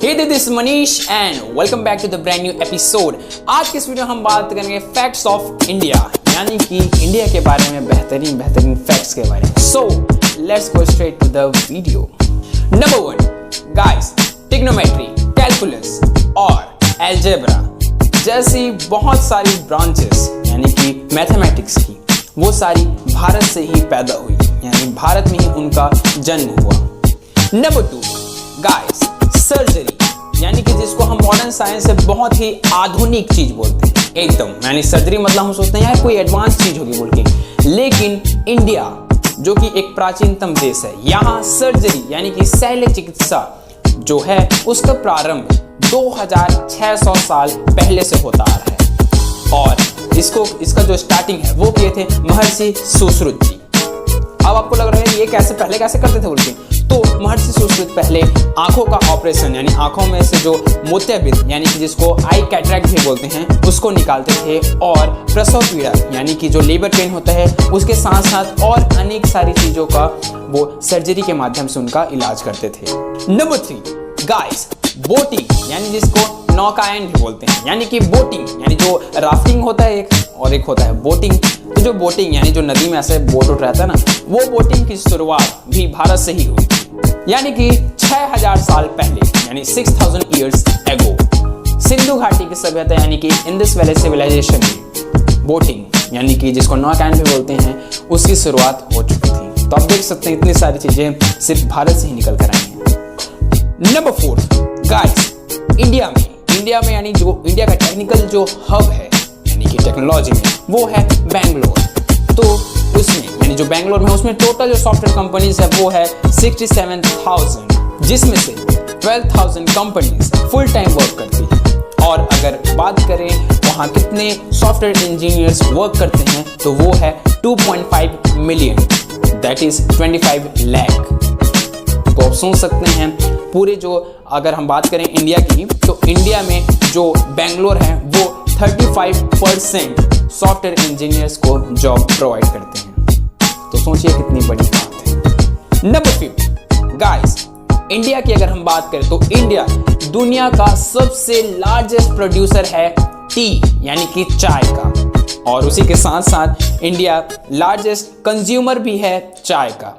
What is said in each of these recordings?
Hey, this is Manish and welcome back to the brand new episode. आज के इस video हम बात करेंगे फैक्ट्स ऑफ इंडिया, यानी कि इंडिया के बारे में बेहतरीन फैक्ट्स के बारे में. So let's go straight to the video. Number 1, guys, trigonometry, calculus और algebra जैसी बहुत सारी ब्रांचेस यानी कि मैथमेटिक्स की वो सारी भारत से ही पैदा हुई, यानी भारत में ही उनका जन्म हुआ. Number 2, गाइस, सर्जरी यानी कि जिसको हम मॉडर्न साइंस से बहुत ही आधुनिक चीज बोलते हैं एकदम, यानी सर्जरी मतलब हम सोचते हैं यार कोई एडवांस चीज होगी बोल के, लेकिन इंडिया जो कि एक प्राचीनतम देश है, यहाँ सर्जरी यानी कि शल्य चिकित्सा जो है उसका प्रारंभ 2600 साल पहले से होता आ रहा है और इसका जो स्टार्टिंग है वो किए थे महर्षि सुश्रुत जी. अब आपको लग रहा है ये कैसे करते थे बोल के, तो महर्षि सुश्रुत पहले आंखों का ऑपरेशन यानी आंखों में से जो मोतियाबिंद यानी कि जिसको आई कैटरैक्ट भी बोलते हैं उसको निकालते थे और प्रसव पीड़ा यानी कि जो लेबर पेन होता है उसके साथ साथ और अनेक सारी चीजों का वो सर्जरी के माध्यम से उनका इलाज करते थे. नंबर 3, गाइस, बोटिंग यानी जिसको नौकायन भी बोलते हैं, यानी कि बोटिंग यानी जो राफ्टिंग होता है एक और एक होता है बोटिंग. तो जो बोटिंग यानी जो नदी में ऐसे बोट उठ रहता है ना, वो बोटिंग की शुरुआत भी भारत से ही हुई, यानी कि 6000 साल पहले यानी 6000 years ago सिंधु घाटी की सभ्यता यानी कि इंडस वैली सिविलाइजेशन में बोटिंग यानी कि जिसको नौकायन भी बोलते हैं उसकी शुरुआत हो चुकी थी. तो आप देख सकते हैं इतनी सारी चीजें सिर्फ भारत से ही निकल कर आई हैं. नंबर 4, गाइस, इंडिया में यानी जो इंडिया का टेक्निकल जो हब है यानी कि टेक्नोलॉजी में वो है बेंगलोर. तो उसमें यानी जो बेंगलोर में उसमें टोटल जो सॉफ्टवेयर कंपनीज है वो है 67,000, जिसमें से 12,000 कंपनीज फुल टाइम वर्क करती है. और अगर बात करें वहाँ कितने सॉफ्टवेयर इंजीनियर्स वर्क करते हैं तो वो है 2.5 मिलियन, दैट इज 25 लाख. तो आप सोच सकते हैं पूरे जो अगर हम बात करें इंडिया की, तो इंडिया में जो बेंगलोर है वो 35% सॉफ्टवेयर इंजीनियर्स को जॉब प्रोवाइड करते हैं. तो सोचिए कितनी बड़ी बात है. नंबर 5, गाइस, इंडिया की अगर हम बात करें तो इंडिया दुनिया का सबसे लार्जेस्ट प्रोड्यूसर है टी यानी कि चाय का, और उसी के साथ साथ इंडिया लार्जेस्ट कंज्यूमर भी है चाय का,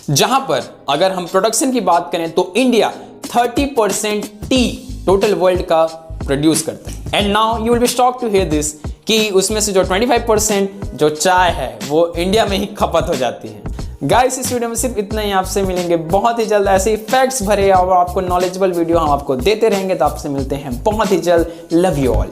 जहां पर अगर हम प्रोडक्शन की बात करें तो इंडिया 30% टी टोटल वर्ल्ड का प्रोड्यूस करता है. And now you will be shocked to hear this कि उसमें से जो 25% जो चाय है वो इंडिया में ही खपत हो जाती है. गाइस, इस वीडियो में सिर्फ इतना ही. आपसे मिलेंगे बहुत ही जल्द ऐसे ही फैक्ट्स भरे और आपको नॉलेजेबल वीडियो हम आपको देते रहेंगे. तो आपसे मिलते हैं बहुत ही जल्द. Love you all.